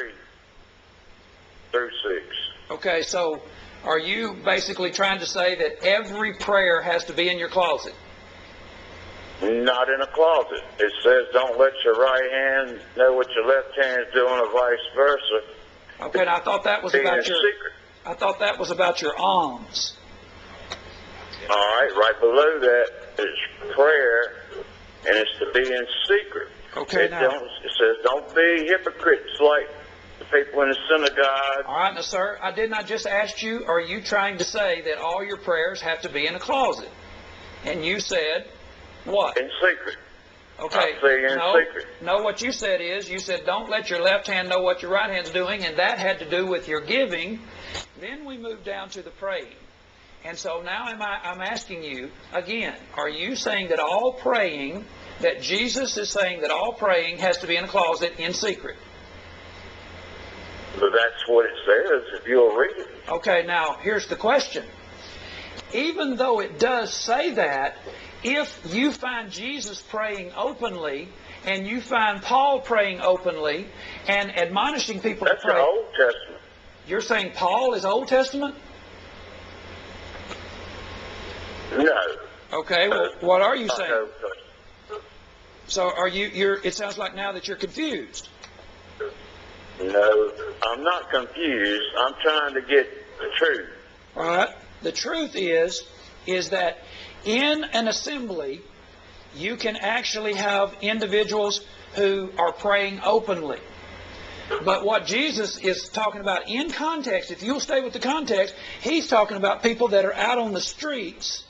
through 6. Okay, so are you basically trying to say that every prayer has to be in your closet? Not in a closet. It says don't let your right hand know what your left hand is doing, or vice versa. Okay, now I thought that was about your secret. I thought that was about your alms. All right, right below that is prayer, and it's to be in secret. Okay, it says don't be hypocrites like the people in the synagogue. All right, now, sir, I did not just ask you, are you trying to say that all your prayers have to be in a closet? And you said what? In secret. Okay. I say in secret. No, what you said is, you said don't let your left hand know what your right hand's doing, and that had to do with your giving. Then we moved down to the praying. And so now I'm asking you, again, are you saying that all praying, that Jesus is saying that all praying has to be in a closet in secret? But that's what it says, if you'll read it. Okay, now, here's the question. Even though it does say that, if you find Jesus praying openly, and you find Paul praying openly, and admonishing people to pray... That's the Old Testament. You're saying Paul is Old Testament? No. Okay, well, what are you saying? So are it sounds like now that you're confused. No, I'm not confused. I'm trying to get the truth. All right. The truth is that in an assembly, you can actually have individuals who are praying openly. But what Jesus is talking about in context, if you'll stay with the context, he's talking about people that are out on the streets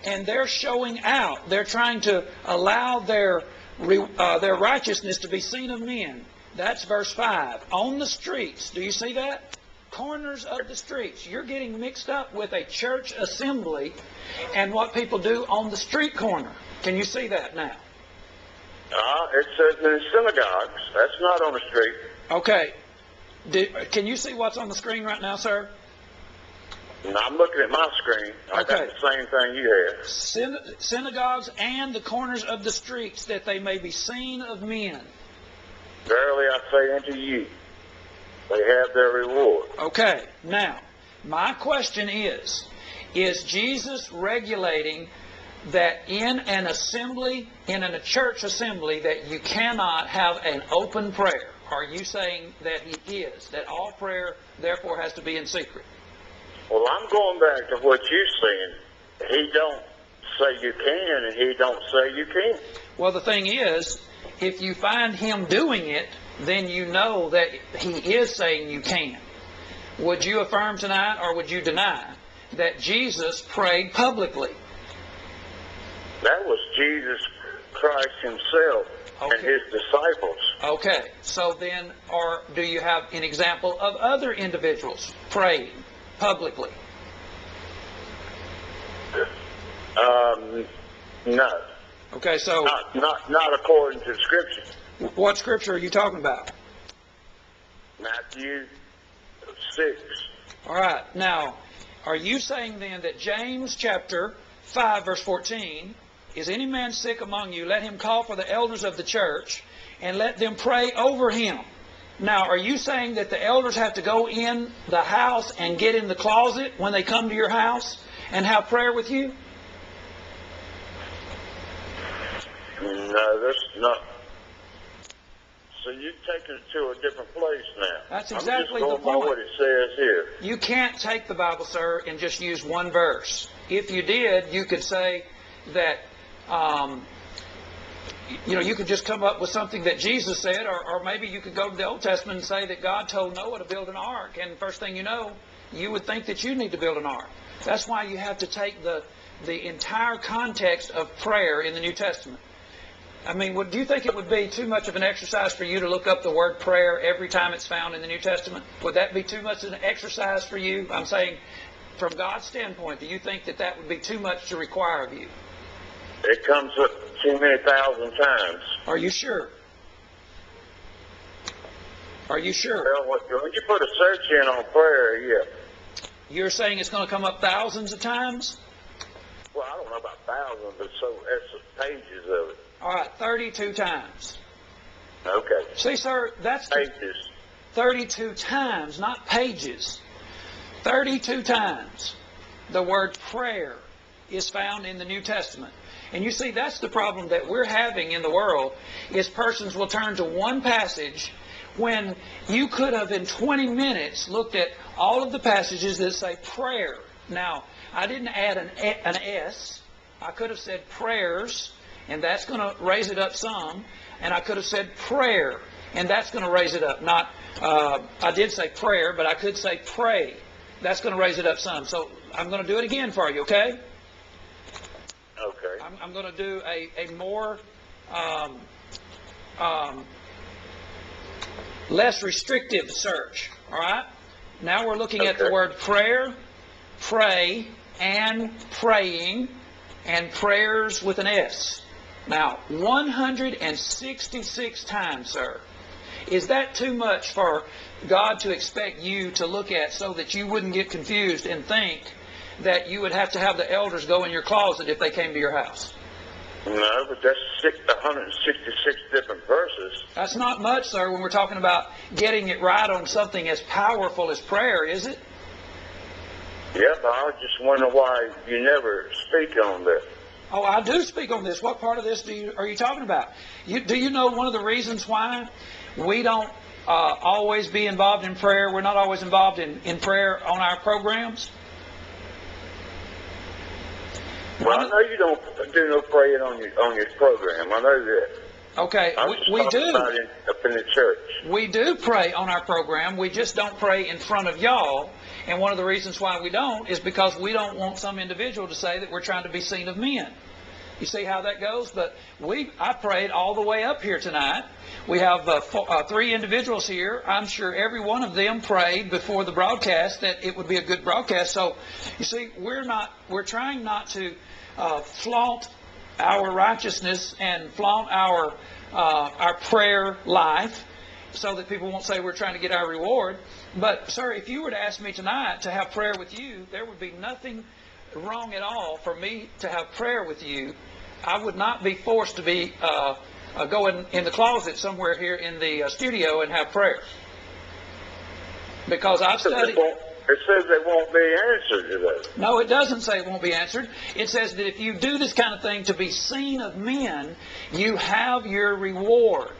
and they're showing out. They're trying to allow their righteousness to be seen of men. That's verse 5. On the streets. Do you see that? Corners of the streets. You're getting mixed up with a church assembly and what people do on the street corner. Can you see that now? It says in synagogues. That's not on the street. Okay. Can you see what's on the screen right now, sir? No, I'm looking at my screen. I got the same thing you have. Synagogues and the corners of the streets, that they may be seen of men. Verily I say unto you, they have their reward. Okay. Now, my question is Jesus regulating that in an assembly, in a church assembly, that you cannot have an open prayer? Are you saying that he is, that all prayer therefore has to be in secret? Well, I'm going back to what you're saying. He don't say you can, and he don't say you can't. Well, the thing is, if you find him doing it, then you know that he is saying you can. Would you affirm tonight, or would you deny that Jesus prayed publicly? That was Jesus Christ himself and his disciples. Okay, so then, or do you have an example of other individuals praying publicly? No. Okay, so not according to Scripture. What Scripture are you talking about? Matthew 6. All right. Now, are you saying then that James chapter 5 verse 14, is any man sick among you, let him call for the elders of the church and let them pray over him? Now, are you saying that the elders have to go in the house and get in the closet when they come to your house and have prayer with you? No, that's not. So you take it to a different place now. That's exactly the I'm just going by what it says here. You can't take the Bible, sir, and just use one verse. If you did, you could say that, you could just come up with something that Jesus said, or maybe you could go to the Old Testament and say that God told Noah to build an ark, and first thing you know, you would think that you need to build an ark. That's why you have to take the entire context of prayer in the New Testament. I mean, do you think it would be too much of an exercise for you to look up the word prayer every time it's found in the New Testament? Would that be too much of an exercise for you? I'm saying, from God's standpoint, do you think that that would be too much to require of you? It comes up too many thousand times. Are you sure? Are you sure? Well, when you put a search in on prayer, yeah. You're saying it's going to come up thousands of times? Well, I don't know about thousands, but that's pages of it. All right, 32 times. Okay. See, sir, that's pages. 32 times, not pages. 32 times the word prayer is found in the New Testament. And you see, that's the problem that we're having in the world, is persons will turn to one passage when you could have in 20 minutes looked at all of the passages that say prayer. Now, I didn't add an S. I could have said prayers, and that's going to raise it up some. And I could have said prayer, and that's going to raise it up. I did say prayer, but I could say pray. That's going to raise it up some. So I'm going to do it again for you, okay? Okay. I'm going to do a more less restrictive search. All right? Now we're looking at the word prayer, pray, and praying, and prayers with an S. Now, 166 times, sir. Is that too much for God to expect you to look at so that you wouldn't get confused and think that you would have to have the elders go in your closet if they came to your house? No, but that's 166 different verses. That's not much, sir, when we're talking about getting it right on something as powerful as prayer, is it? Yeah, but I was just wondering why you never speak on that. Oh, I do speak on this. What part of this are you talking about? Do you know one of the reasons why we don't always be involved in prayer? We're not always involved in prayer on our programs? Well, I know you don't do no praying on your program. I know that. Okay, we do. About it up in the church. We do pray on our program. We just don't pray in front of y'all. And one of the reasons why we don't is because we don't want some individual to say that we're trying to be seen of men. You see how that goes? But I prayed all the way up here tonight. We have 3 individuals here. I'm sure every one of them prayed before the broadcast that it would be a good broadcast. So, you see, we're trying not to flaunt our righteousness and flaunt our prayer life so that people won't say we're trying to get our reward. But, sir, if you were to ask me tonight to have prayer with you, there would be nothing wrong at all for me to have prayer with you. I would not be forced to be go in the closet somewhere here in the studio and have prayer. Because I've studied... It says they won't be answered today. No, it doesn't say it won't be answered. It says that if you do this kind of thing to be seen of men, you have your reward.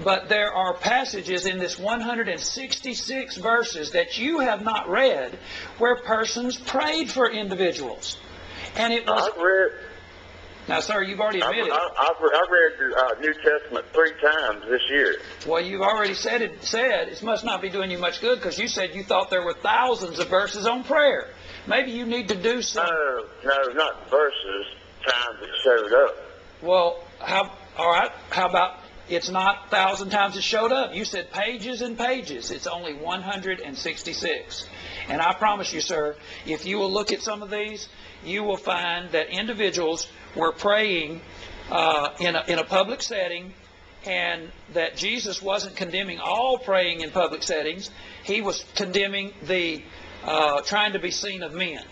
But there are passages in this 166 verses that you have not read where persons prayed for individuals. And it was... I've read... Now, sir, you've already admitted... I've read the New Testament 3 times this year. Well, you've already said it must not be doing you much good because you said you thought there were thousands of verses on prayer. Maybe you need to do some... No, not verses, times it showed up. Well, all right, how about it's not 1,000 times it showed up? You said pages and pages. It's only 166. And I promise you, sir, if you will look at some of these, you will find that individuals were praying in a public setting, and that Jesus wasn't condemning all praying in public settings. He was condemning the trying to be seen of men.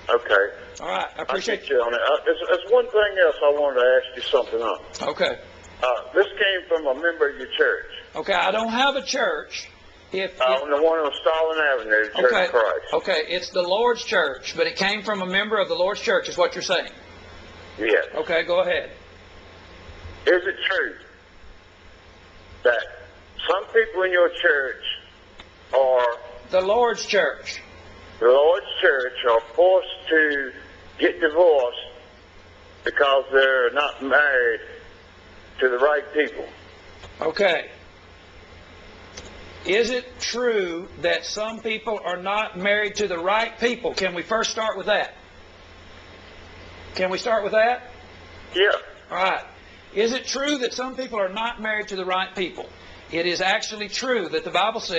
Okay. All right. I appreciate you on it. There's one thing else I wanted to ask you something on. Okay. This came from a member of your church. Okay. I don't have a church. The one on Stalin Avenue, Church of Christ. Okay. It's the Lord's church, but it came from a member of the Lord's church, is what you're saying. Yes. Okay. Go ahead. Is it true that some people in your church are... The Lord's church. The Lord's church are forced to get divorced because they're not married to the right people? Okay. Is it true that some people are not married to the right people? Can we first start with that? Can we start with that? Yeah. All right. Is it true that some people are not married to the right people? It is actually true that the Bible says